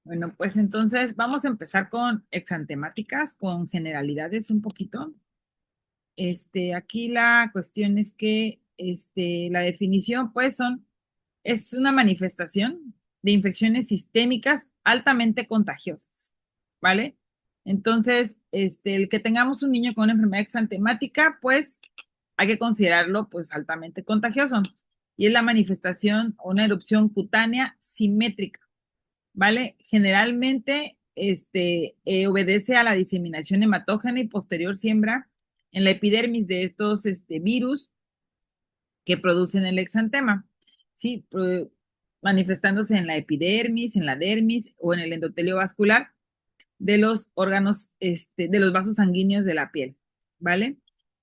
Bueno, pues entonces vamos a empezar con exantemáticas, con generalidades un poquito. Aquí la cuestión es que la definición, pues, es una manifestación de infecciones sistémicas altamente contagiosas, ¿vale? Entonces, el que tengamos un niño con una enfermedad exantemática, pues, hay que considerarlo, pues, altamente contagioso. Y es la manifestación o una erupción cutánea simétrica, ¿vale? Generalmente, obedece a la diseminación hematógena y posterior siembra en la epidermis de estos virus que producen el exantema, ¿sí? Manifestándose en la epidermis, en la dermis o en el endotelio vascular de los órganos, de los vasos sanguíneos de la piel, ¿vale?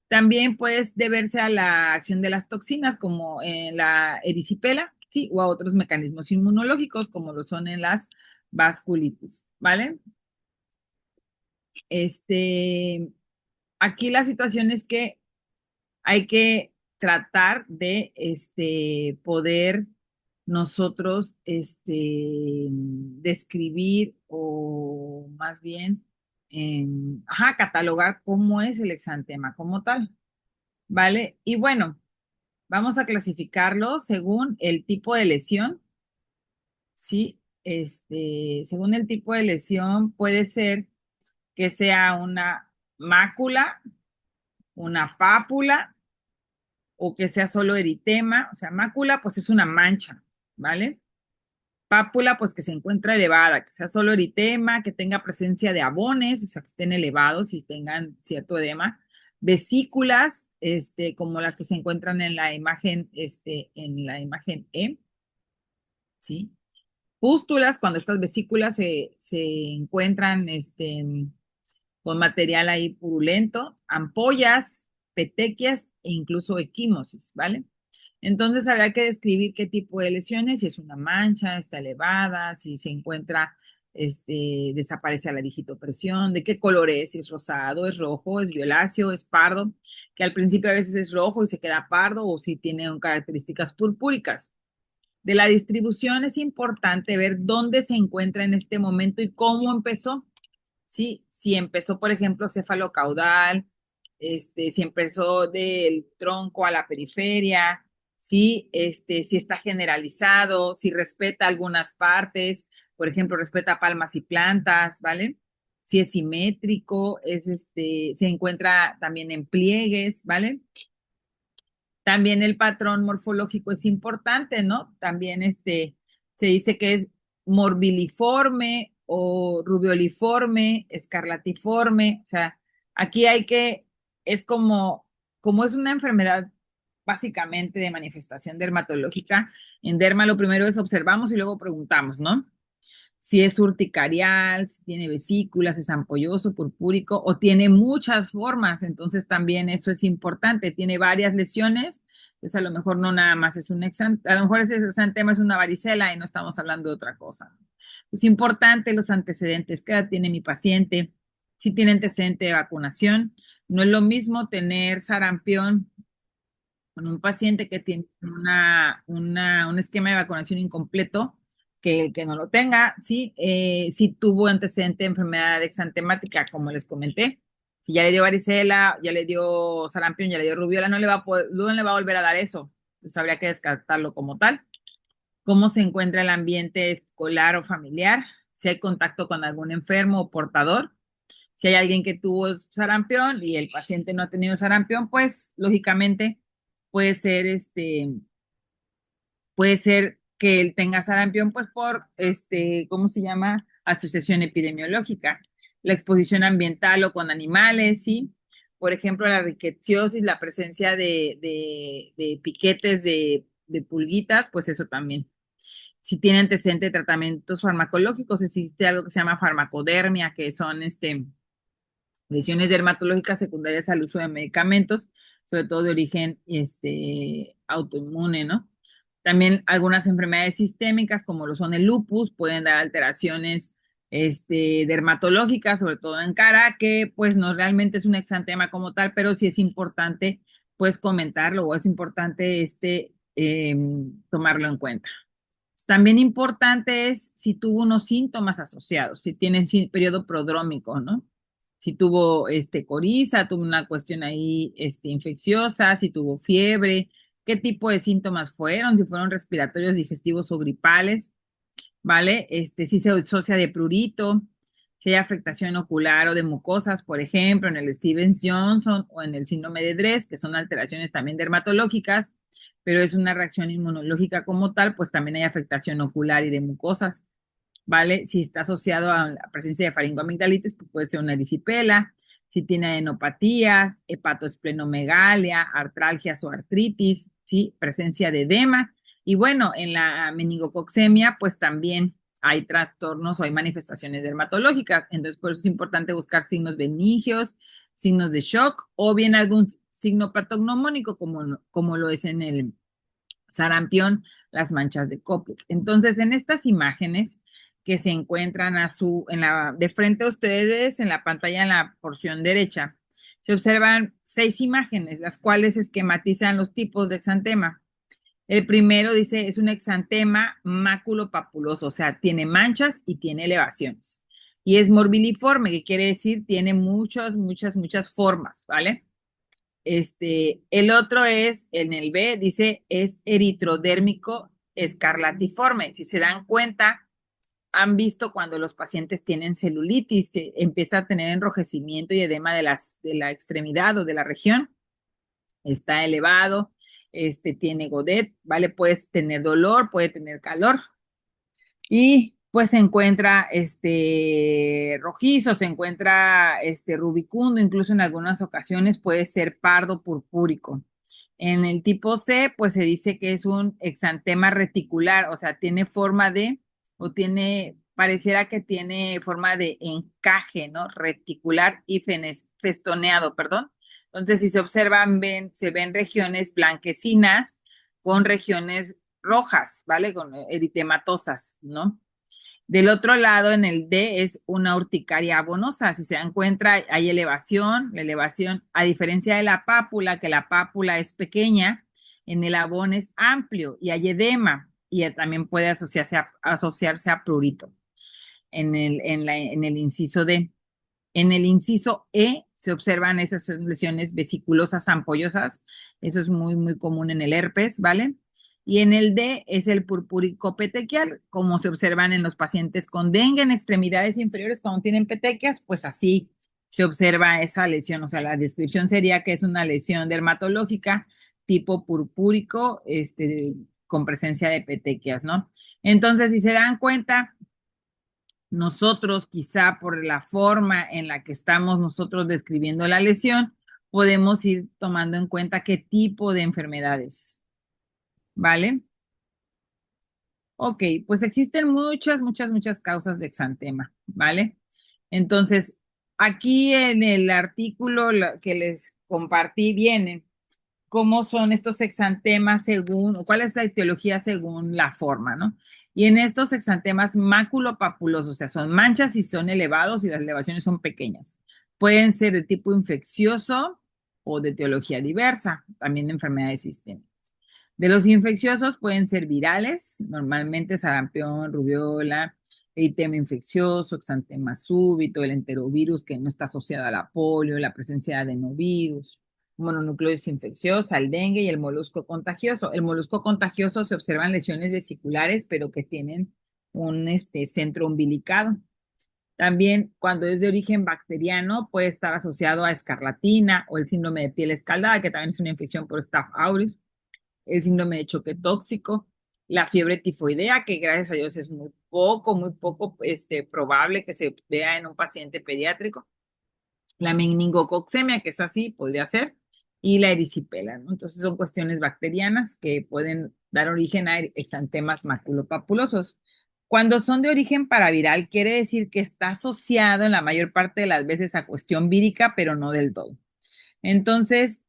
También puede deberse a la acción de las toxinas, como en la erisipela, ¿sí? O a otros mecanismos inmunológicos, como lo son en las vasculitis, ¿vale? Este, Aquí la situación es que hay que tratar de poder nosotros describir o más bien catalogar cómo es el exantema como tal, ¿vale? Y bueno, vamos a clasificarlo según el tipo de lesión, ¿sí? Según el tipo de lesión puede ser que sea una mácula, una pápula, o que sea solo eritema. O sea, mácula, pues es una mancha, ¿vale? Pápula, pues que se encuentra elevada, que sea solo eritema, que tenga presencia de abones, o sea, que estén elevados y tengan cierto edema. Vesículas, como las que se encuentran en la imagen E, ¿sí? Pústulas, cuando estas vesículas se encuentran, con material ahí purulento, ampollas, petequias e incluso equimosis, ¿vale? Entonces habrá que describir qué tipo de lesiones, si es una mancha, está elevada, si se encuentra, desaparece a la digitopresión, de qué color es, si es rosado, es rojo, es violáceo, es pardo, que al principio a veces es rojo y se queda pardo, o si tiene características purpúricas. De la distribución es importante ver dónde se encuentra en este momento y cómo empezó. Sí, si empezó, por ejemplo, cefalocaudal, si empezó del tronco a la periferia, sí, si está generalizado, si respeta algunas partes, por ejemplo, respeta palmas y plantas, ¿vale? Si es simétrico, se encuentra también en pliegues, ¿vale? También el patrón morfológico es importante, ¿no? También se dice que es morbiliforme o rubeoliforme, escarlatiforme. O sea, aquí es como es una enfermedad básicamente de manifestación dermatológica. En derma lo primero es observamos y luego preguntamos, ¿no? Si es urticarial, si tiene vesículas, es ampolloso, purpúrico o tiene muchas formas, entonces también eso es importante, tiene varias lesiones, pues a lo mejor no nada más es un exantema, a lo mejor ese exantema es una varicela y no estamos hablando de otra cosa. Es importante los antecedentes, ¿qué edad tiene mi paciente? Si tiene antecedente de vacunación, no es lo mismo tener sarampión con un paciente que tiene un esquema de vacunación incompleto, que no lo tenga, ¿sí? Si tuvo antecedente de enfermedad exantemática, como les comenté, si ya le dio varicela, ya le dio sarampión, ya le dio rubiola, no le va a volver a dar eso. Entonces habría que descartarlo como tal. ¿Cómo se encuentra el ambiente escolar o familiar? Si hay contacto con algún enfermo o portador. Si hay alguien que tuvo sarampión y el paciente no ha tenido sarampión, pues lógicamente puede ser puede ser que él tenga sarampión, pues por ¿cómo se llama? Asociación epidemiológica. La exposición ambiental o con animales, ¿sí? Por ejemplo, la rickettsiosis, la presencia de piquetes de pulguitas, pues eso también. Si tiene antecedente de tratamientos farmacológicos, existe algo que se llama farmacodermia, que son lesiones dermatológicas secundarias al uso de medicamentos, sobre todo de origen autoinmune, ¿no? También algunas enfermedades sistémicas, como lo son el lupus, pueden dar alteraciones dermatológicas, sobre todo en cara, que pues no realmente es un exantema como tal, pero sí es importante pues comentarlo o es importante tomarlo en cuenta. También importante es si tuvo unos síntomas asociados, si tiene periodo prodrómico, ¿no? Si tuvo coriza, tuvo una cuestión ahí infecciosa, si tuvo fiebre, qué tipo de síntomas fueron, si fueron respiratorios, digestivos o gripales, ¿vale? Si se asocia de prurito, si hay afectación ocular o de mucosas, por ejemplo, en el Stevens-Johnson o en el síndrome de Dress, que son alteraciones también dermatológicas, pero es una reacción inmunológica como tal, pues también hay afectación ocular y de mucosas, ¿vale? Si está asociado a la presencia de faringoamigdalitis, pues puede ser una erisipela. Si tiene adenopatías, hepatoesplenomegalia, artralgias o artritis, ¿sí? Presencia de edema. Y bueno, en la meningococcemia, pues también hay trastornos o hay manifestaciones dermatológicas. Entonces, por eso es importante buscar signos benignos, signos de shock o bien algún signo patognomónico, como lo es en el sarampión, las manchas de Koplik. Entonces, en estas imágenes que se encuentran de frente a ustedes en la pantalla en la porción derecha, se observan 6 imágenes, las cuales esquematizan los tipos de exantema. El primero dice, es un exantema maculopapuloso, o sea, tiene manchas y tiene elevaciones. Y es morbiliforme, que quiere decir tiene muchas formas, ¿vale? El otro es, en el B, dice, es eritrodérmico escarlatiforme. Si se dan cuenta, han visto cuando los pacientes tienen celulitis, se empieza a tener enrojecimiento y edema de la extremidad o de la región, está elevado, tiene godet, ¿vale? Puedes tener dolor, puede tener calor y pues se encuentra rojizo, se encuentra rubicundo, incluso en algunas ocasiones puede ser pardo purpúrico. En el tipo C, pues se dice que es un exantema reticular, o sea, tiene forma de, o tiene, pareciera que tiene forma de encaje, ¿no? Reticular y festoneado, perdón. Entonces, si se observan, se ven regiones blanquecinas con regiones rojas, ¿vale? Con eritematosas, ¿no? Del otro lado, en el D, es una urticaria abonosa. Si se encuentra, hay elevación, la elevación, a diferencia de la pápula, que la pápula es pequeña, en el abón es amplio y hay edema y también puede asociarse a prurito en el inciso D. En el inciso E se observan esas lesiones vesiculosas ampollosas. Eso es muy común en el herpes, ¿vale? Y en el D es el purpúrico petequial, como se observan en los pacientes con dengue en extremidades inferiores cuando tienen petequias, pues así se observa esa lesión. O sea, la descripción sería que es una lesión dermatológica tipo purpúrico, con presencia de petequias, ¿no? Entonces, si se dan cuenta, nosotros, quizá por la forma en la que estamos nosotros describiendo la lesión, podemos ir tomando en cuenta qué tipo de enfermedades, ¿vale? Ok, pues existen muchas causas de exantema, ¿vale? Entonces, aquí en el artículo que les compartí viene cómo son estos exantemas según, o cuál es la etiología según la forma, ¿no? Y en estos exantemas maculopapulosos, o sea, son manchas y son elevados y las elevaciones son pequeñas. Pueden ser de tipo infeccioso o de etiología diversa, también de enfermedades sistémicas. De los infecciosos pueden ser virales, normalmente sarampión, rubiola, eritema infeccioso, exantema súbito, el enterovirus que no está asociado a la polio, la presencia de adenovirus, mononucleosis infecciosa, el dengue y el molusco contagioso. El molusco contagioso se observan lesiones vesiculares, pero que tienen un centro umbilicado. También cuando es de origen bacteriano puede estar asociado a escarlatina o el síndrome de piel escaldada, que también es una infección por Staph aureus, el síndrome de choque tóxico, la fiebre tifoidea, que gracias a Dios es muy poco probable que se vea en un paciente pediátrico, la meningococcemia, que es así, podría ser, y la erisipela, ¿no? Entonces son cuestiones bacterianas que pueden dar origen a exantemas maculopapulosos. Cuando son de origen paraviral, quiere decir que está asociado en la mayor parte de las veces a cuestión vírica, pero no del todo. Entonces,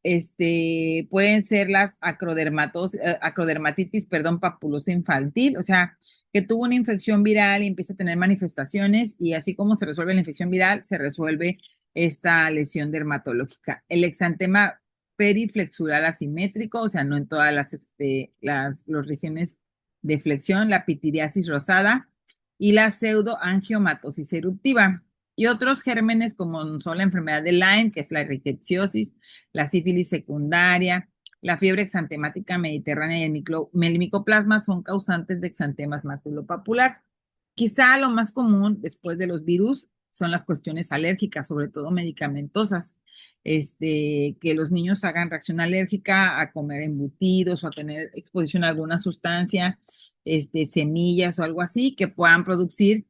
pueden ser las acrodermatitis, perdón, papulosa infantil, o sea, que tuvo una infección viral y empieza a tener manifestaciones y así como se resuelve la infección viral, se resuelve esta lesión dermatológica. El exantema periflexural asimétrico, o sea, no en todas las regiones de flexión, la pityriasis rosada y la pseudoangiomatosis eruptiva. Y otros gérmenes como son la enfermedad de Lyme, que es la rickettsiosis, la sífilis secundaria, la fiebre exantemática mediterránea y el micoplasma son causantes de exantemas maculopapular. Quizá lo más común después de los virus son las cuestiones alérgicas, sobre todo medicamentosas. Que los niños hagan reacción alérgica a comer embutidos o a tener exposición a alguna sustancia, semillas o algo así, que puedan producir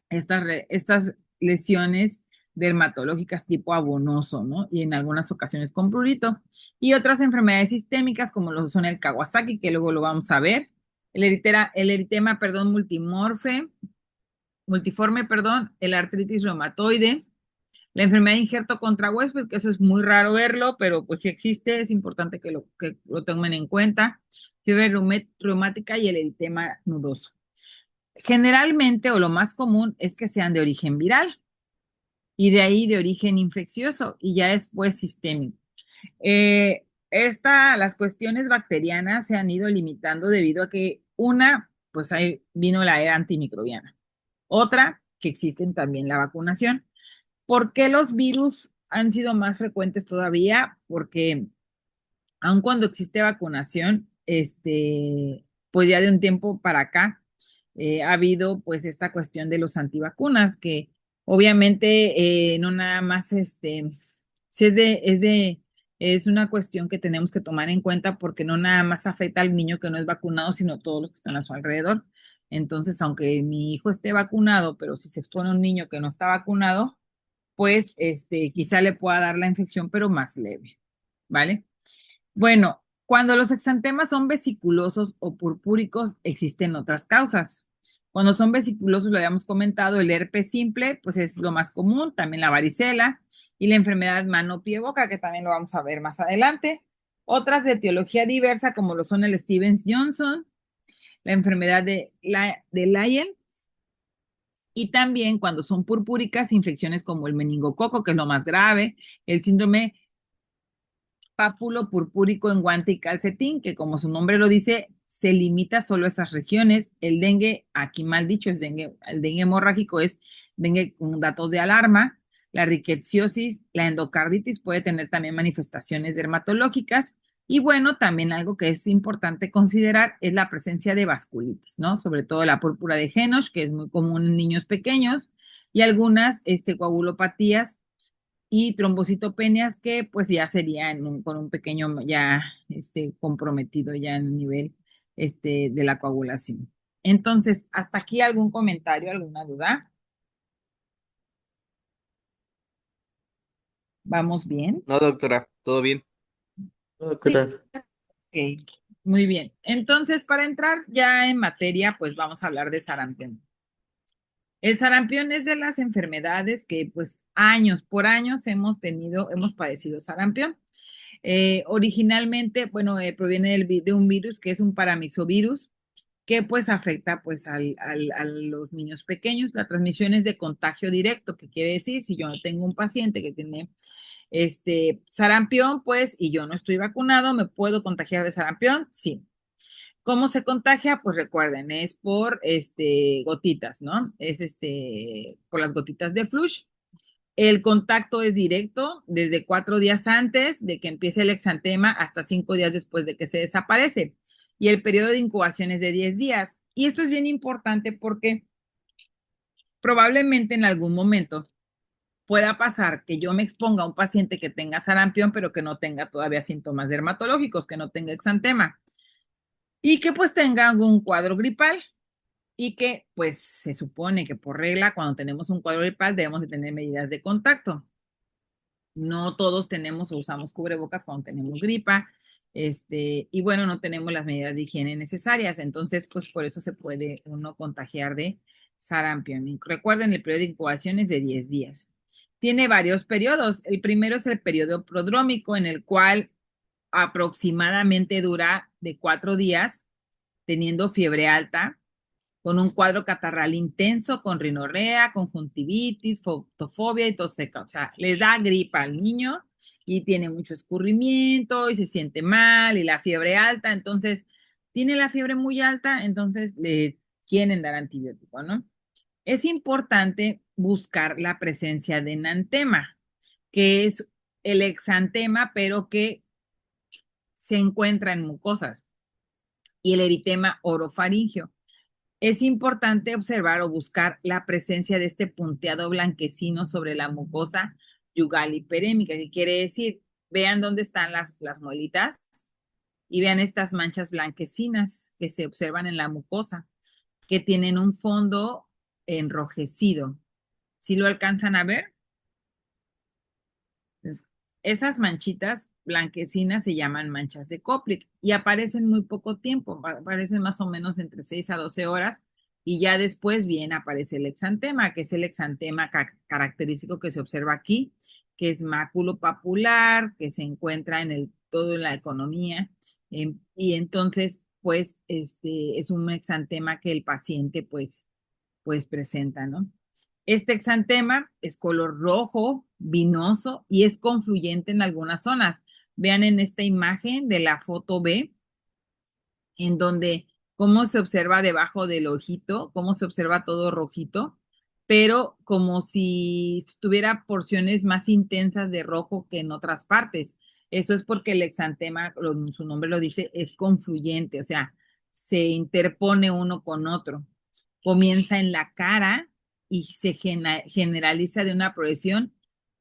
estas lesiones dermatológicas tipo abonoso, ¿no? Y en algunas ocasiones con prurito. Y otras enfermedades sistémicas como lo son el Kawasaki, que luego lo vamos a ver, el eritema, perdón, multiforme, perdón, el artritis reumatoide, la enfermedad de injerto contra huésped, que eso es muy raro verlo, pero pues si existe, es importante que lo tomen en cuenta. Fiebre reumática y el eritema nudoso. Generalmente, o lo más común, es que sean de origen viral y de ahí de origen infeccioso y ya después sistémico. Las cuestiones bacterianas se han ido limitando debido a que pues ahí vino la era antimicrobiana. Otra, que existen también la vacunación. ¿Por qué los virus han sido más frecuentes todavía? Porque aun cuando existe vacunación, pues ya de un tiempo para acá ha habido pues esta cuestión de los antivacunas, que obviamente no nada más si es una cuestión que tenemos que tomar en cuenta porque no nada más afecta al niño que no es vacunado, sino todos los que están a su alrededor. Entonces, aunque mi hijo esté vacunado, pero si se expone a un niño que no está vacunado, pues quizá le pueda dar la infección, pero más leve, ¿vale? Bueno, cuando los exantemas son vesiculosos o purpúricos, existen otras causas. Cuando son vesiculosos, lo habíamos comentado, el herpes simple, pues es lo más común, también la varicela y la enfermedad mano-pie-boca, que también lo vamos a ver más adelante. Otras de etiología diversa, como lo son el Stevens-Johnson, la enfermedad de Lyell, y también cuando son purpúricas, infecciones como el meningococo, que es lo más grave, el síndrome pápulo purpúrico en guante y calcetín, que como su nombre lo dice, se limita solo a esas regiones. El dengue, aquí mal dicho, es dengue, el dengue hemorrágico es dengue con datos de alarma. La rickettsiosis, la endocarditis puede tener también manifestaciones dermatológicas. Y bueno, también algo que es importante considerar es la presencia de vasculitis, ¿no? Sobre todo la púrpura de Henoch, que es muy común en niños pequeños, y algunas coagulopatías y trombocitopenias que pues ya serían con un pequeño ya comprometido ya en el nivel de la coagulación. Entonces, hasta aquí algún comentario, alguna duda. ¿Vamos bien? No, doctora, todo bien. No, Sí. creo. Ok, muy bien. Entonces, para entrar ya en materia, pues vamos a hablar de sarampión. El sarampión es de las enfermedades que pues años por años hemos padecido sarampión. Originalmente, bueno, proviene de un virus que es un paramyxovirus que pues afecta pues a los niños pequeños. La transmisión es de contagio directo, que quiere decir, si yo no tengo un paciente que tiene sarampión, pues, y yo no estoy vacunado, ¿me puedo contagiar de sarampión? Sí. ¿Cómo se contagia? Pues recuerden, es por gotitas, ¿no? Es por las gotitas de flush. El contacto es directo desde 4 días antes de que empiece el exantema hasta 5 días después de que se desaparece. Y el periodo de incubación es de 10 días. Y esto es bien importante porque probablemente en algún momento pueda pasar que yo me exponga a un paciente que tenga sarampión, pero que no tenga todavía síntomas dermatológicos, que no tenga exantema y que pues tenga algún cuadro gripal y que pues se supone que por regla cuando tenemos un cuadro gripal debemos de tener medidas de contacto. No todos tenemos o usamos cubrebocas cuando tenemos gripa, y bueno, no tenemos las medidas de higiene necesarias, entonces pues por eso se puede uno contagiar de sarampión. Y recuerden, el periodo de incubación es de 10 días. Tiene varios periodos. El primero es el periodo prodrómico, en el cual aproximadamente dura de 4 días, teniendo fiebre alta, con un cuadro catarral intenso, con rinorrea, conjuntivitis, fotofobia y tos seca. O sea, le da gripa al niño y tiene mucho escurrimiento y se siente mal y la fiebre alta. Entonces, Tiene la fiebre muy alta, entonces le quieren dar antibiótico, ¿no? Es importante buscar la presencia de enantema, que es el exantema, pero que se encuentra en mucosas, y el eritema orofaringio. Es importante observar o buscar la presencia de este punteado blanquecino sobre la mucosa yugal hiperémica, que quiere decir, vean dónde están las muelitas y vean estas manchas blanquecinas que se observan en la mucosa, que tienen un fondo enrojecido. ¿Sí lo alcanzan a ver? Entonces, esas manchitas blanquecinas se llaman manchas de Koplik y aparecen muy poco tiempo, aparecen más o menos entre 6 a 12 horas y ya después bien aparece el exantema, que es el exantema característico que se observa aquí, que es maculopapular, que se encuentra en todo en la economía, y entonces pues es un exantema que el paciente pues presenta, ¿no? Este exantema es color rojo, vinoso y es confluyente en algunas zonas. Vean en esta imagen de la foto B, en donde cómo se observa debajo del ojito, cómo se observa todo rojito, pero como si tuviera porciones más intensas de rojo que en otras partes. Eso es porque el exantema, su nombre lo dice, es confluyente, o sea, se interpone uno con otro. Comienza en la cara y se generaliza de una progresión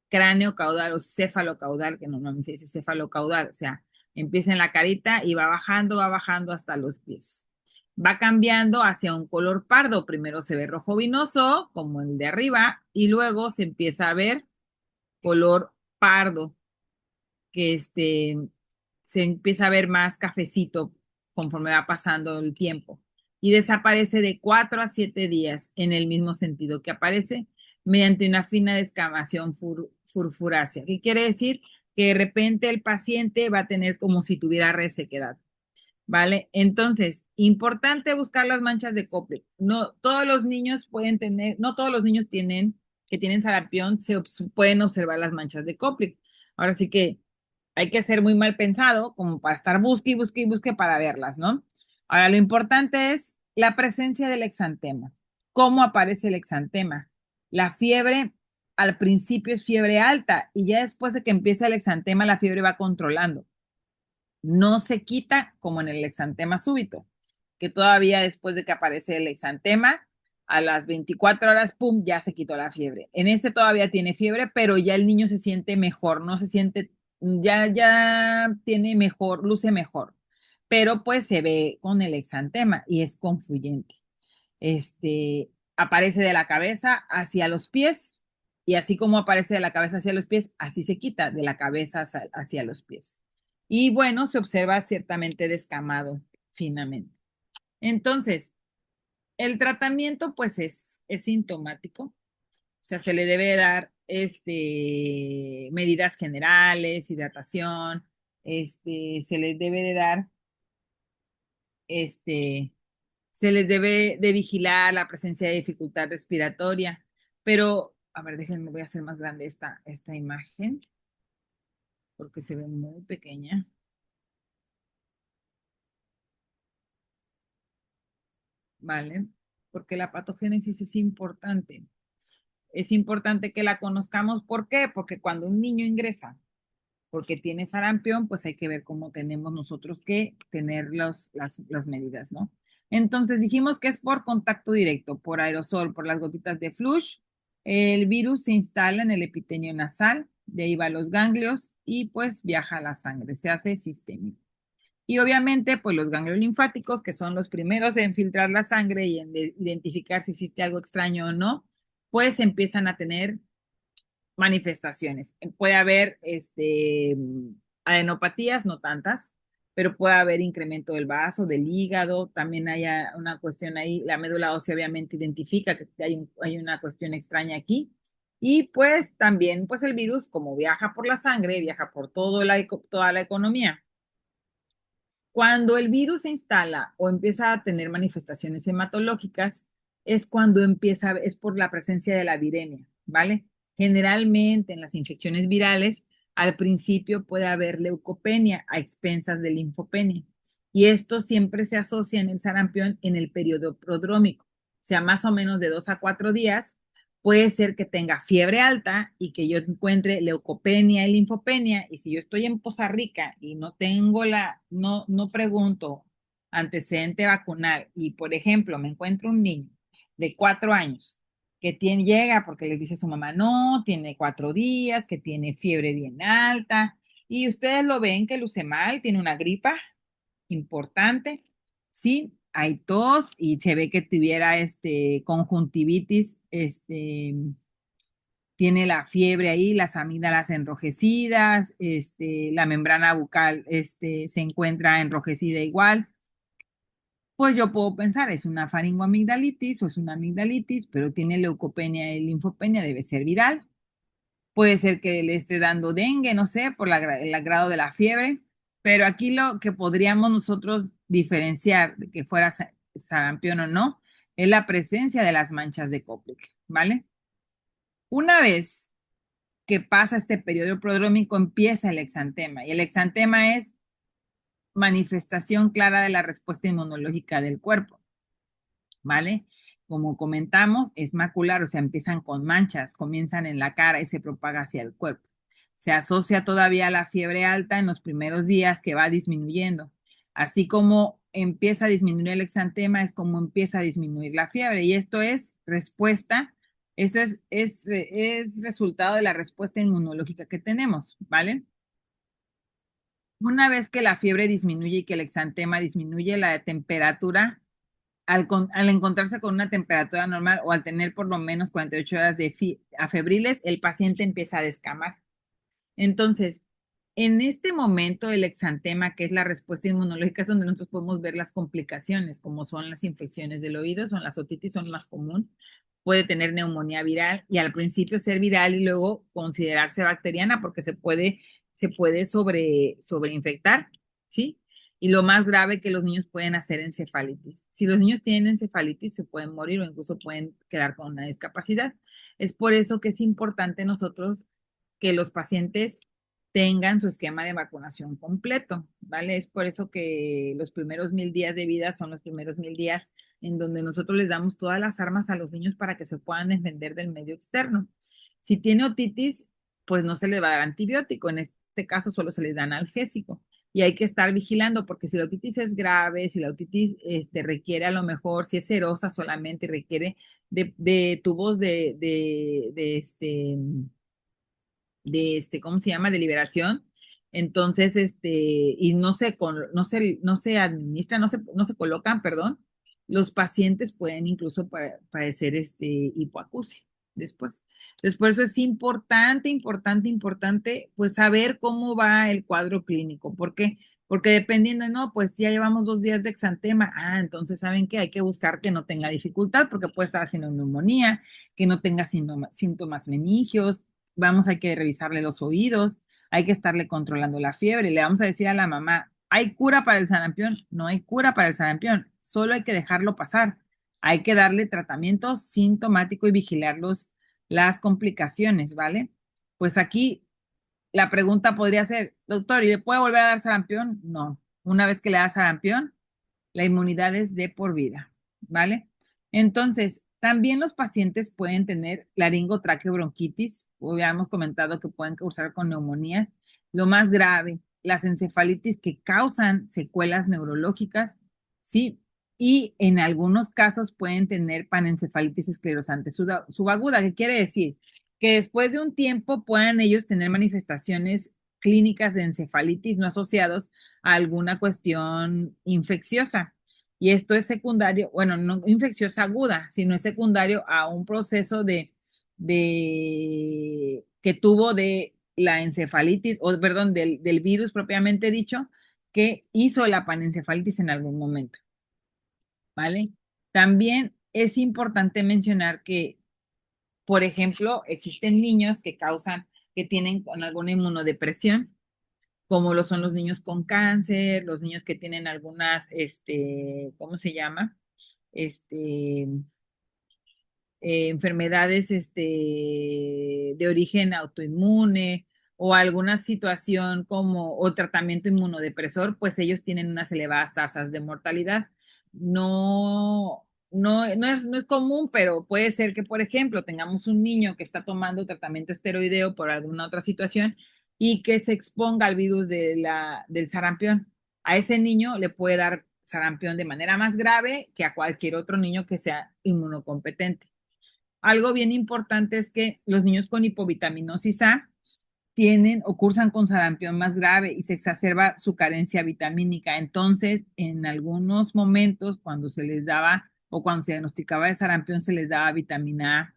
cráneo-caudal o céfalo-caudal, que normalmente se dice céfalo-caudal, o sea, empieza en la carita y va bajando hasta los pies. Va cambiando hacia un color pardo. Primero se ve rojo vinoso, como el de arriba, y luego se empieza a ver color pardo, que se empieza a ver más cafecito conforme va pasando el tiempo. Y desaparece de 4 a 7 días en el mismo sentido que aparece mediante una fina descamación furfurácea. ¿Qué quiere decir? Que de repente el paciente va a tener como si tuviera resequedad. ¿Vale? Entonces, importante buscar las manchas de Koplik. No todos los niños pueden tener, no todos los niños que tienen sarampión, pueden observar las manchas de Koplik. Ahora sí que hay que ser muy mal pensado como para estar busque y busque y busque para verlas, ¿no? Ahora, lo importante es la presencia del exantema. ¿Cómo aparece el exantema? La fiebre al principio es fiebre alta y ya después de que empieza el exantema, la fiebre va controlando. No se quita como en el exantema súbito, que todavía después de que aparece el exantema, a las 24 horas, pum, ya se quitó la fiebre. En este todavía tiene fiebre, pero ya el niño se siente mejor, no se siente, ya tiene mejor, luce mejor, pero pues se ve con el exantema y es confluyente. Aparece de la cabeza hacia los pies y así como aparece de la cabeza hacia los pies, así se quita de la cabeza hacia los pies. Y bueno, se observa ciertamente descamado finamente. Entonces, el tratamiento pues es sintomático, o sea, se le debe dar medidas generales, hidratación, se les debe de dar este, se les debe de vigilar la presencia de dificultad respiratoria, pero, a ver, déjenme, voy a hacer más grande esta imagen porque se ve muy pequeña, ¿vale? Porque la patogénesis es importante. Es importante que la conozcamos. ¿Por qué? Porque cuando un niño ingresa porque tiene sarampión, pues hay que ver cómo tenemos nosotros que tener las medidas, ¿no? Entonces dijimos que es por contacto directo, por aerosol, por las gotitas de flush. El virus se instala en el epitelio nasal, de ahí va a los ganglios y pues viaja a la sangre, se hace sistémico. Y obviamente, pues los ganglios linfáticos, que son los primeros en filtrar la sangre y en identificar si existe algo extraño o no, pues empiezan a tener manifestaciones. Puede haber adenopatías, no tantas, pero puede haber incremento del vaso, del hígado, también hay una cuestión ahí, la médula ósea obviamente identifica que hay una cuestión extraña aquí. Y pues también, pues el virus, como viaja por la sangre, viaja por toda la economía. Cuando el virus se instala o empieza a tener manifestaciones hematológicas, es cuando es por la presencia de la viremia, ¿vale? Generalmente en las infecciones virales, al principio puede haber leucopenia a expensas de linfopenia. Y esto siempre se asocia en el sarampión en el periodo prodrómico, o sea, más o menos de 2 a 4 días. Puede ser que tenga fiebre alta y que yo encuentre leucopenia y linfopenia. Y si yo estoy en Poza Rica y no tengo no pregunto antecedente vacunal y, por ejemplo, me encuentro un niño de 4 años que llega porque les dice su mamá, no, tiene 4 días, que tiene fiebre bien alta, y ustedes lo ven que luce mal, tiene una gripa importante, sí, hay tos y se ve que tuviera conjuntivitis, tiene la fiebre ahí, las amígdalas enrojecidas, la membrana bucal, se encuentra enrojecida igual. Pues yo puedo pensar, es una faringoamigdalitis o es una amigdalitis, pero tiene leucopenia y linfopenia, debe ser viral. Puede ser que le esté dando dengue, no sé, por el grado de la fiebre, pero aquí lo que podríamos nosotros diferenciar de que fuera sarampión o no es la presencia de las manchas de Koplik, ¿vale? Una vez que pasa este periodo prodrómico, empieza el exantema, y el exantema es manifestación clara de la respuesta inmunológica del cuerpo, ¿vale? Como comentamos, es macular, o sea, empiezan con manchas, comienzan en la cara y se propaga hacia el cuerpo. Se asocia todavía a la fiebre alta en los primeros días, que va disminuyendo. Así como empieza a disminuir el exantema, es como empieza a disminuir la fiebre. Y esto es respuesta, esto es resultado de la respuesta inmunológica que tenemos, ¿vale? Una vez que la fiebre disminuye y que el exantema disminuye, la temperatura al encontrarse con una temperatura normal o al tener por lo menos 48 horas de febriles, el paciente empieza a descamar. Entonces, en este momento, el exantema, que es la respuesta inmunológica, es donde nosotros podemos ver las complicaciones, como son las infecciones del oído, son las otitis, son más común. Puede tener neumonía viral y al principio ser viral y luego considerarse bacteriana porque se puede sobreinfectar, ¿sí? Y lo más grave, que los niños pueden hacer encefalitis. Si los niños tienen encefalitis, se pueden morir o incluso pueden quedar con una discapacidad. Es por eso que es importante nosotros que los pacientes tengan su esquema de vacunación completo, ¿vale? Es por eso que los primeros 1000 días de vida son los primeros 1000 días en donde nosotros les damos todas las armas a los niños para que se puedan defender del medio externo. Si tiene otitis, pues no se le va a dar antibiótico, en este caso solo se les da analgésico. Y hay que estar vigilando porque si la otitis es grave, si la otitis requiere a lo mejor, si es serosa solamente y requiere de tubos ¿cómo se llama? De liberación. Entonces, y no se administran, no se colocan, perdón, los pacientes pueden incluso padecer hipoacusia después. Entonces, por eso es importante, importante, importante, pues saber cómo va el cuadro clínico. ¿Por qué? Porque dependiendo, no, pues ya llevamos 2 días de exantema. Entonces, ¿saben qué? Hay que buscar que no tenga dificultad, porque puede estar haciendo neumonía, que no tenga síntomas meningios. Hay que revisarle los oídos, hay que estarle controlando la fiebre. Le vamos a decir a la mamá, ¿hay cura para el sarampión? No hay cura para el sarampión, solo hay que dejarlo pasar. Hay que darle tratamiento sintomático y vigilar las complicaciones, ¿vale? Pues aquí la pregunta podría ser, doctor, ¿y le puede volver a dar sarampión? No. Una vez que le da sarampión, la inmunidad es de por vida, ¿vale? Entonces, también los pacientes pueden tener laringotraqueobronquitis, o habíamos comentado que pueden causar con neumonías. Lo más grave, las encefalitis que causan secuelas neurológicas, ¿sí? Y en algunos casos pueden tener panencefalitis esclerosante subaguda, que quiere decir que después de un tiempo puedan ellos tener manifestaciones clínicas de encefalitis no asociados a alguna cuestión infecciosa. Y esto es secundario, bueno, no infecciosa aguda, sino es secundario a un proceso que tuvo de la encefalitis, o perdón, del virus propiamente dicho, que hizo la panencefalitis en algún momento, ¿vale? También es importante mencionar que, por ejemplo, existen niños que tienen con alguna inmunodepresión, como lo son los niños con cáncer, los niños que tienen algunas, ¿cómo se llama? Este, enfermedades, de origen autoinmune, o alguna situación como o tratamiento inmunodepresor, pues ellos tienen unas elevadas tasas de mortalidad. No es común, pero puede ser que, por ejemplo, tengamos un niño que está tomando tratamiento esteroideo por alguna otra situación y que se exponga al virus del sarampión. A ese niño le puede dar sarampión de manera más grave que a cualquier otro niño que sea inmunocompetente. Algo bien importante es que los niños con hipovitaminosis A tienen o cursan con sarampión más grave y se exacerba su carencia vitamínica. Entonces, en algunos momentos, cuando se les daba o cuando se diagnosticaba el sarampión, se les daba vitamina A.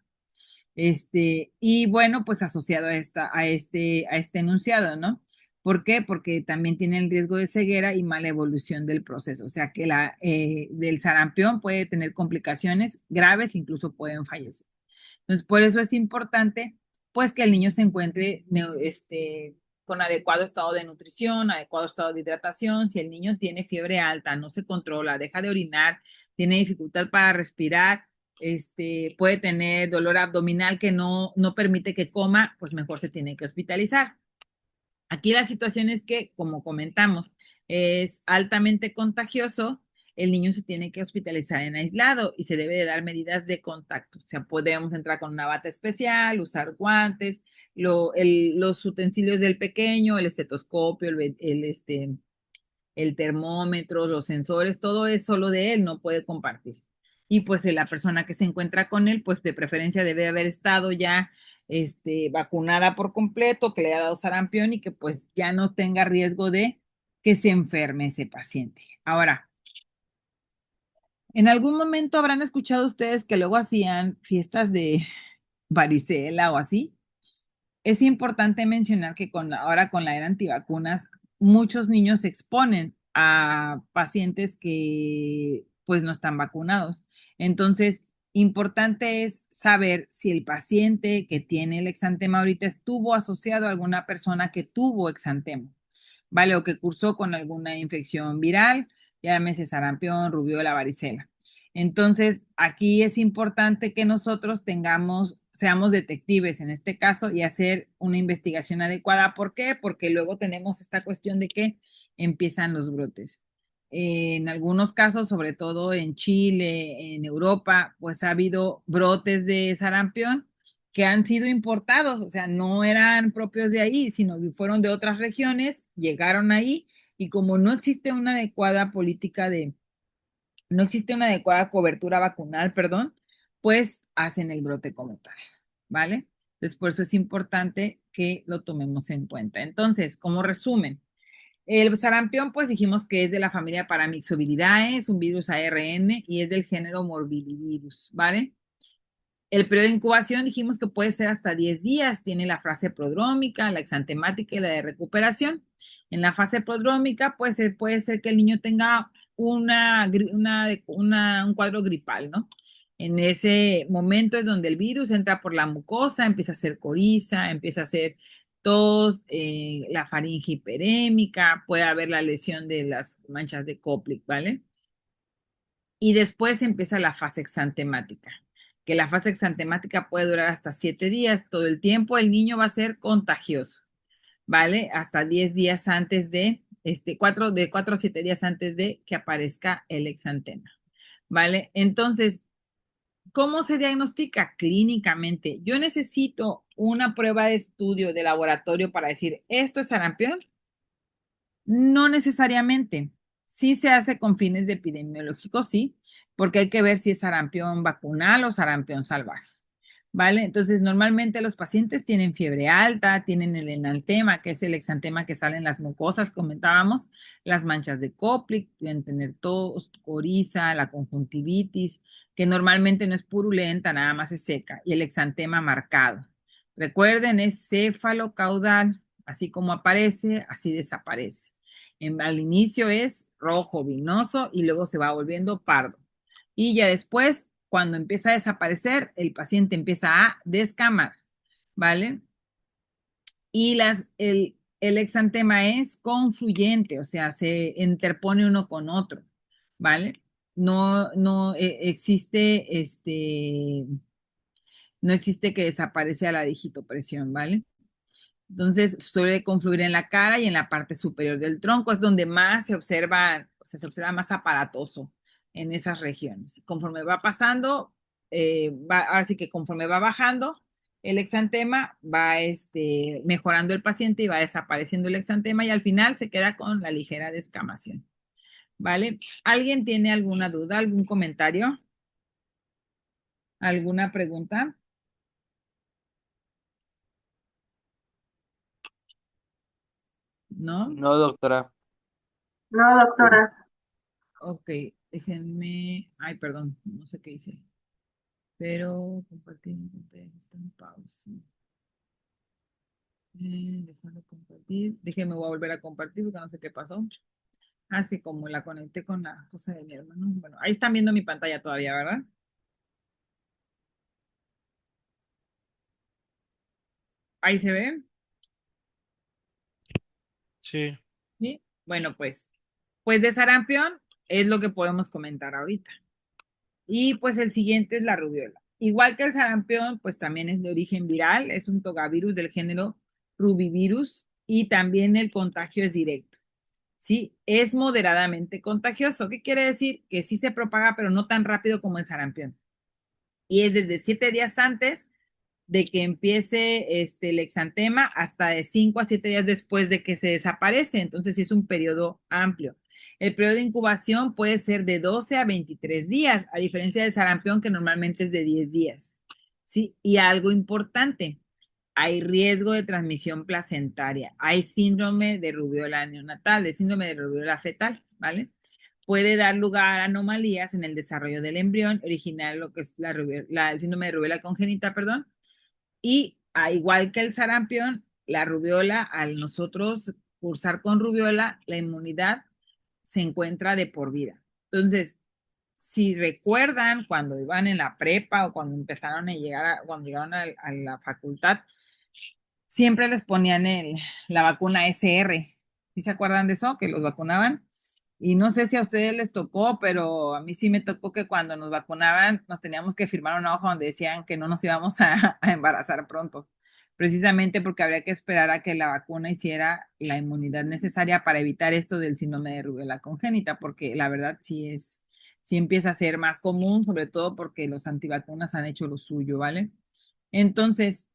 Y bueno, pues asociado a este enunciado, ¿no? ¿Por qué? Porque también tiene el riesgo de ceguera y mala evolución del proceso. O sea que del sarampión puede tener complicaciones graves, incluso pueden fallecer. Entonces, por eso es importante, pues, que el niño se encuentre con adecuado estado de nutrición, adecuado estado de hidratación. Si el niño tiene fiebre alta, no se controla, deja de orinar, tiene dificultad para respirar, puede tener dolor abdominal que no permite que coma, pues mejor se tiene que hospitalizar. Aquí la situación es que, como comentamos, es altamente contagioso. El niño se tiene que hospitalizar en aislado y se debe de dar medidas de contacto. O sea, podemos entrar con una bata especial, usar guantes, los utensilios del pequeño, el estetoscopio, el termómetro, los sensores, todo es solo de él, no puede compartir. Y pues la persona que se encuentra con él, pues de preferencia debe haber estado ya vacunada por completo, que le haya dado sarampión y que pues ya no tenga riesgo de que se enferme ese paciente. Ahora, en algún momento habrán escuchado ustedes que luego hacían fiestas de varicela o así. Es importante mencionar que ahora con la era antivacunas, muchos niños se exponen a pacientes que pues no están vacunados. Entonces, importante es saber si el paciente que tiene el exantema ahorita estuvo asociado a alguna persona que tuvo exantema, ¿vale? O que cursó con alguna infección viral, llámese sarampión, rubiola, varicela. Entonces, aquí es importante que nosotros seamos detectives en este caso y hacer una investigación adecuada. ¿Por qué? Porque luego tenemos esta cuestión de que empiezan los brotes. En algunos casos, sobre todo en Chile, en Europa, pues ha habido brotes de sarampión que han sido importados, o sea, no eran propios de ahí, sino que fueron de otras regiones, llegaron ahí y como no existe una adecuada política no existe una adecuada cobertura vacunal, perdón, pues hacen el brote como tal, ¿vale? Entonces, por eso es importante que lo tomemos en cuenta. Entonces, como resumen, el sarampión, pues dijimos que es de la familia Paramyxoviridae, es un virus ARN y es del género Morbillivirus, ¿vale? El periodo de incubación dijimos que puede ser hasta 10 días, tiene la fase prodrómica, la exantemática y la de recuperación. En la fase prodrómica, pues puede ser que el niño tenga un cuadro gripal, ¿no? En ese momento es donde el virus entra por la mucosa, empieza a hacer coriza, empieza a hacer tos, la faringe hiperémica, puede haber la lesión de las manchas de Koplik, ¿vale? Y después empieza la fase exantemática, que la fase exantemática puede durar hasta 7 días. Todo el tiempo el niño va a ser contagioso, ¿vale? Hasta 10 días antes de 4 a 7 días antes de que aparezca el exantema, ¿vale? Entonces, ¿cómo se diagnostica clínicamente? Yo necesito una prueba de estudio de laboratorio para decir, ¿esto es sarampión? No necesariamente. Sí se hace con fines de epidemiológicos, sí, porque hay que ver si es sarampión vacunal o sarampión salvaje, ¿vale? Entonces, normalmente los pacientes tienen fiebre alta, tienen el enantema, que es el exantema que sale en las mucosas, comentábamos, las manchas de Koplik, pueden tener tos, coriza, la conjuntivitis, que normalmente no es purulenta, nada más es seca, y el exantema marcado. Recuerden, es céfalo-caudal, así como aparece, así desaparece. Al inicio es rojo, vinoso y luego se va volviendo pardo. Y ya después, cuando empieza a desaparecer, el paciente empieza a descamar, ¿vale? Y el exantema es confluyente, o sea, se interpone uno con otro, ¿vale? No existe no existe que desaparece a la digitopresión, ¿vale? Entonces suele confluir en la cara y en la parte superior del tronco, es donde más se observa, o sea, se observa más aparatoso en esas regiones. Conforme va pasando, ahora sí que conforme va bajando el exantema, va mejorando el paciente y va desapareciendo el exantema y al final se queda con la ligera descamación. ¿Vale? ¿Alguien tiene alguna duda, algún comentario? ¿Alguna pregunta? ¿No? No, doctora. No, doctora. Ok, déjenme. Ay, perdón, no sé qué hice. Pero compartir mi pantalla está en pausa. Dejar de compartir. Déjenme, voy a volver a compartir porque no sé qué pasó. Así como la conecté con la cosa de mi hermano. Bueno, ahí están viendo mi pantalla todavía, ¿verdad? Ahí se ve. Sí. ¿Sí? Bueno, pues de sarampión es lo que podemos comentar ahorita. Y pues el siguiente es la rubiola. Igual que el sarampión, pues también es de origen viral, es un togavirus del género Rubivirus y también el contagio es directo. ¿Sí? Es moderadamente contagioso. ¿Qué quiere decir? Que sí se propaga, pero no tan rápido como el sarampión. Y es desde 7 días antes de que empiece el exantema hasta de 5 a 7 días después de que se desaparece. Entonces, sí es un periodo amplio. El periodo de incubación puede ser de 12 a 23 días, a diferencia del sarampión que normalmente es de 10 días. ¿Sí? Y algo importante, hay riesgo de transmisión placentaria, hay síndrome de rubiola neonatal, de síndrome de rubiola fetal, ¿vale? Puede dar lugar a anomalías en el desarrollo del embrión, originar lo que es el síndrome de rubiola congénita, perdón, y a igual que el sarampión, la rubiola, al nosotros cursar con rubiola, la inmunidad se encuentra de por vida. Entonces, si recuerdan cuando iban en la prepa o cuando empezaron a llegar, cuando llegaron a la facultad, siempre les ponían la vacuna SR. ¿Sí se acuerdan de eso? Que los vacunaban. Y no sé si a ustedes les tocó, pero a mí sí me tocó que cuando nos vacunaban nos teníamos que firmar una hoja donde decían que no nos íbamos a embarazar pronto, precisamente porque habría que esperar a que la vacuna hiciera la inmunidad necesaria para evitar esto del síndrome de rubiola congénita, porque la verdad sí empieza a ser más común, sobre todo porque los antivacunas han hecho lo suyo, ¿vale? Entonces,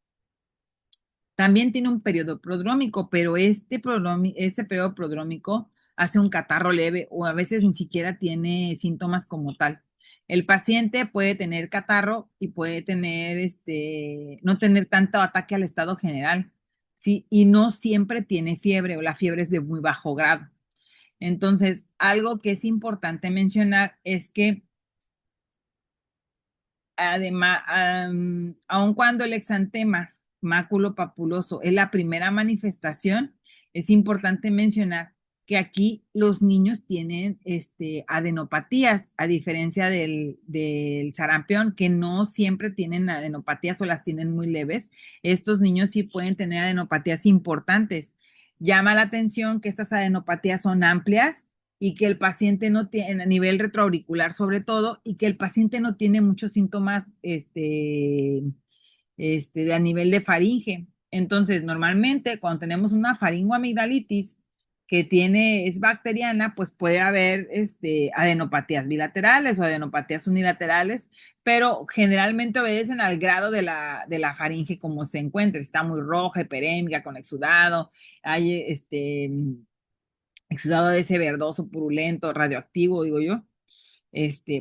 también tiene un periodo prodrómico, pero este periodo prodrómico hace un catarro leve o a veces ni siquiera tiene síntomas como tal. El paciente puede tener catarro y puede tener, no tener tanto ataque al estado general, ¿sí? Y no siempre tiene fiebre o la fiebre es de muy bajo grado. Entonces, algo que es importante mencionar es que además, aun cuando el exantema maculopapuloso es la primera manifestación, es importante mencionar que aquí los niños tienen adenopatías, a diferencia del sarampión, que no siempre tienen adenopatías o las tienen muy leves. Estos niños sí pueden tener adenopatías importantes. Llama la atención que estas adenopatías son amplias y que el paciente no tiene, a nivel retroauricular sobre todo, y que el paciente no tiene muchos síntomas de a nivel de faringe. Entonces, normalmente cuando tenemos una faringoamigdalitis que es bacteriana, pues puede haber adenopatías bilaterales o adenopatías unilaterales, pero generalmente obedecen al grado de la faringe como se encuentra. Está muy roja, hiperémica, con exudado, hay exudado de ese verdoso, purulento, radioactivo, digo yo,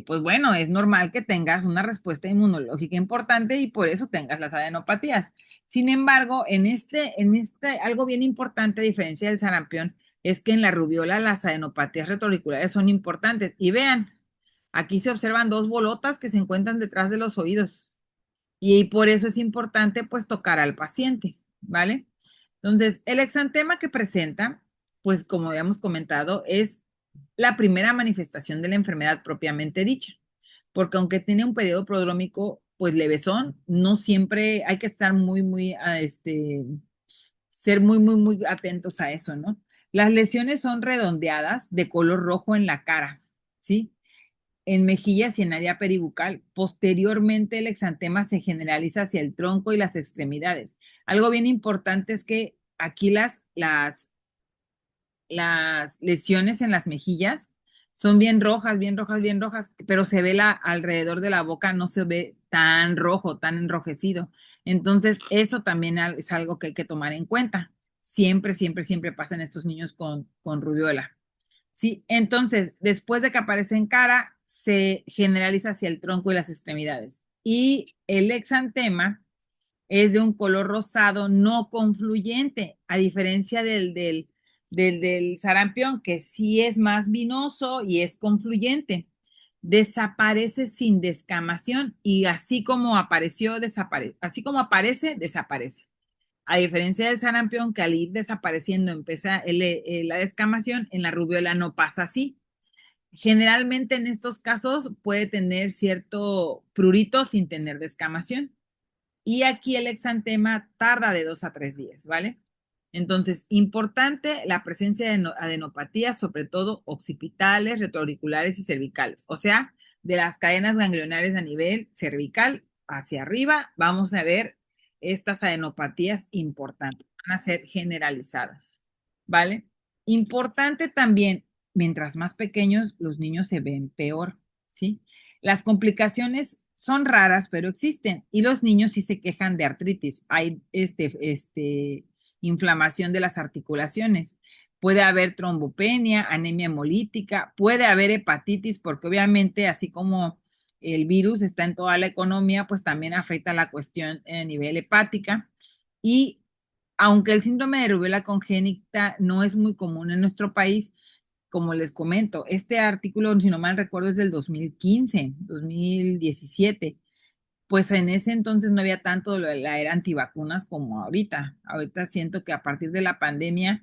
pues bueno, es normal que tengas una respuesta inmunológica importante y por eso tengas las adenopatías. Sin embargo, algo bien importante a diferencia del sarampión es que en la rubiola las adenopatías retroauriculares son importantes. Y vean, aquí se observan dos bolotas que se encuentran detrás de los oídos y por eso es importante pues tocar al paciente, ¿vale? Entonces, el exantema que presenta, pues como habíamos comentado, es la primera manifestación de la enfermedad propiamente dicha, porque aunque tiene un periodo prodrómico, pues levesón, no siempre hay que estar ser muy, muy, muy atentos a eso, ¿no? Las lesiones son redondeadas de color rojo en la cara, ¿sí? En mejillas y en área peribucal. Posteriormente, el exantema se generaliza hacia el tronco y las extremidades. Algo bien importante es que aquí las lesiones en las mejillas son bien rojas, bien rojas, bien rojas, pero se ve alrededor de la boca, no se ve tan rojo, tan enrojecido. Entonces, eso también es algo que hay que tomar en cuenta. Siempre, siempre, siempre pasan estos niños con rubiola. Sí, entonces, después de que aparece en cara, se generaliza hacia el tronco y las extremidades. Y el exantema es de un color rosado no confluyente, a diferencia del sarampión, que sí es más vinoso y es confluyente. Desaparece sin descamación y así como apareció, desaparece. Así como aparece, desaparece. A diferencia del sarampión, que al ir desapareciendo empieza la descamación, en la rubiola no pasa así. Generalmente en estos casos puede tener cierto prurito sin tener descamación. Y aquí el exantema tarda de 2 a 3 días, ¿vale? Entonces, importante la presencia de adenopatías, sobre todo occipitales, retroauriculares y cervicales. O sea, de las cadenas ganglionares a nivel cervical hacia arriba, vamos a ver estas adenopatías importantes. Van a ser generalizadas, ¿vale? Importante también, mientras más pequeños, los niños se ven peor, ¿sí? Las complicaciones son raras, pero existen. Y los niños sí se quejan de artritis. Hay inflamación de las articulaciones. Puede haber trombopenia, anemia hemolítica, puede haber hepatitis, porque obviamente, así como el virus está en toda la economía, pues también afecta la cuestión a nivel hepática. Y aunque el síndrome de rubiola congénita no es muy común en nuestro país, como les comento, este artículo, si no mal recuerdo, es del 2015, 2017. Pues en ese entonces no había tanto la era antivacunas como ahorita. Ahorita siento que a partir de la pandemia,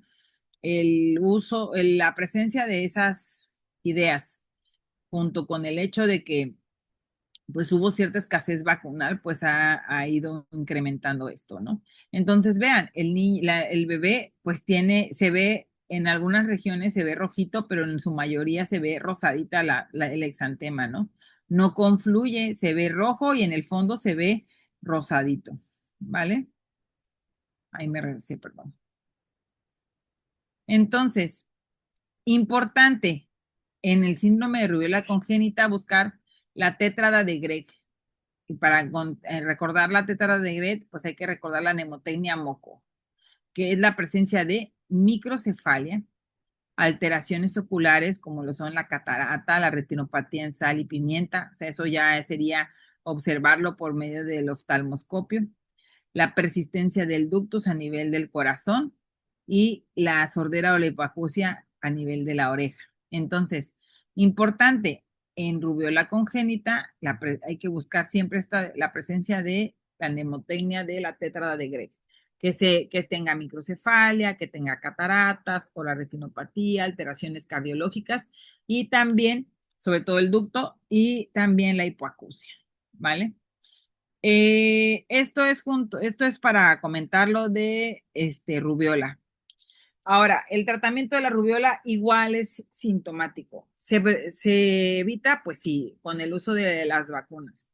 el uso, la presencia de esas ideas, junto con el hecho de que pues hubo cierta escasez vacunal, pues ha ido incrementando esto, ¿no? Entonces, vean, el bebé, pues se ve, en algunas regiones se ve rojito, pero en su mayoría se ve rosadita el exantema, ¿no? No confluye, se ve rojo y en el fondo se ve rosadito, ¿vale? Ahí me regresé, perdón. Entonces, importante en el síndrome de rubiola congénita buscar la tétrada de Gregg. Y para recordar la tétara de Gret, pues hay que recordar la nemotecnia moco, que es la presencia de microcefalia, alteraciones oculares como lo son la catarata, la retinopatía en sal y pimienta, o sea, eso ya sería observarlo por medio del oftalmoscopio, la persistencia del ductus a nivel del corazón y la sordera o la hipoacusia a nivel de la oreja. Entonces, importante, en rubiola congénita hay que buscar siempre la presencia de la nemotecnia de la tétrada de Gregg, que tenga microcefalia, que tenga cataratas o la retinopatía, alteraciones cardiológicas y también, sobre todo el ducto y también la hipoacusia, ¿vale? Esto es para comentarlo de rubiola. Ahora, el tratamiento de la rubiola igual es sintomático. Se evita, pues sí, con el uso de las vacunas.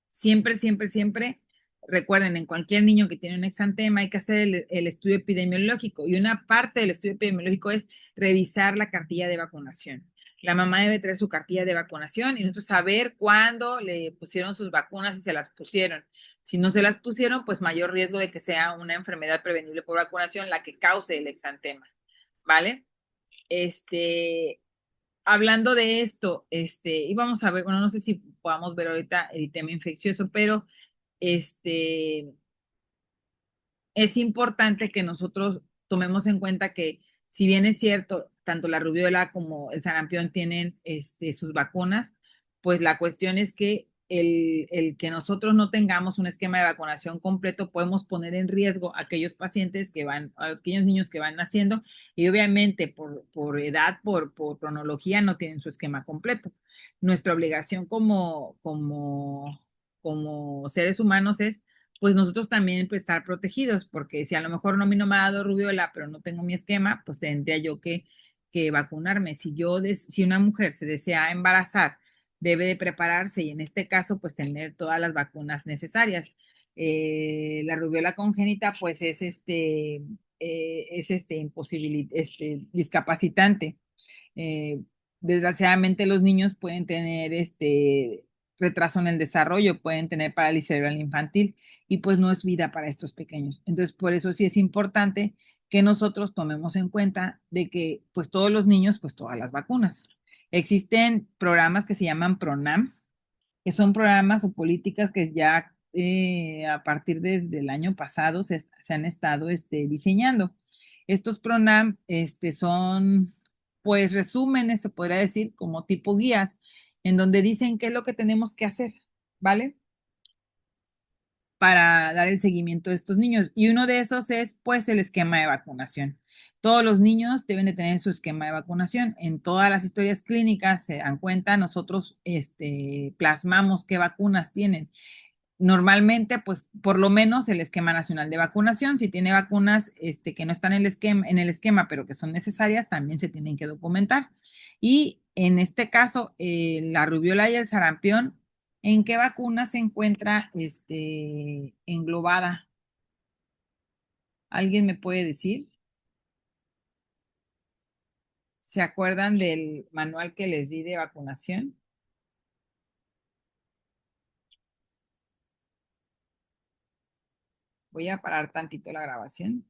Siempre, siempre, siempre, recuerden, en cualquier niño que tiene un exantema hay que hacer el estudio epidemiológico y una parte del estudio epidemiológico es revisar la cartilla de vacunación. La mamá debe traer su cartilla de vacunación y nosotros saber cuándo le pusieron sus vacunas y se las pusieron. Si no se las pusieron, pues mayor riesgo de que sea una enfermedad prevenible por vacunación la que cause el exantema, ¿vale? Este, hablando de esto, y vamos a ver, bueno, no sé si podamos ver ahorita el tema infeccioso, pero este, es importante que nosotros tomemos en cuenta que si bien es cierto, tanto la rubiola como el sarampión tienen sus vacunas, pues la cuestión es que el que nosotros no tengamos un esquema de vacunación completo, podemos poner en riesgo a aquellos pacientes a aquellos niños que van naciendo y obviamente por edad, por cronología, no tienen su esquema completo. Nuestra obligación como seres humanos es pues nosotros también pues, estar protegidos, porque si a lo mejor no, a mí no me ha dado rubiola, pero no tengo mi esquema, pues tendría yo que vacunarme. Si una mujer se desea embarazar, debe de prepararse y en este caso, pues tener todas las vacunas necesarias. La rubiola congénita, pues discapacitante. Eh, Desgraciadamente los niños pueden tener retraso en el desarrollo, pueden tener parálisis cerebral infantil y pues no es vida para estos pequeños. Entonces, por eso sí es importante que nosotros tomemos en cuenta de que pues todos los niños, pues todas las vacunas. Existen programas que se llaman PRONAM, que son programas o políticas que ya a partir desde el año pasado se han estado diseñando. Estos PRONAM son, pues, resúmenes, se podría decir, como tipo guías, en donde dicen qué es lo que tenemos que hacer, ¿vale? Para dar el seguimiento a estos niños. Y uno de esos es, pues, el esquema de vacunación. Todos los niños deben de tener su esquema de vacunación. En todas las historias clínicas se dan cuenta, nosotros plasmamos qué vacunas tienen. Normalmente, pues, por lo menos el esquema nacional de vacunación, si tiene vacunas que no están en el esquema, pero que son necesarias, también se tienen que documentar. Y en este caso, la rubiola y el sarampión, ¿en qué vacuna se encuentra englobada? ¿Alguien me puede decir? ¿Se acuerdan del manual que les di de vacunación? Voy a parar tantito la grabación.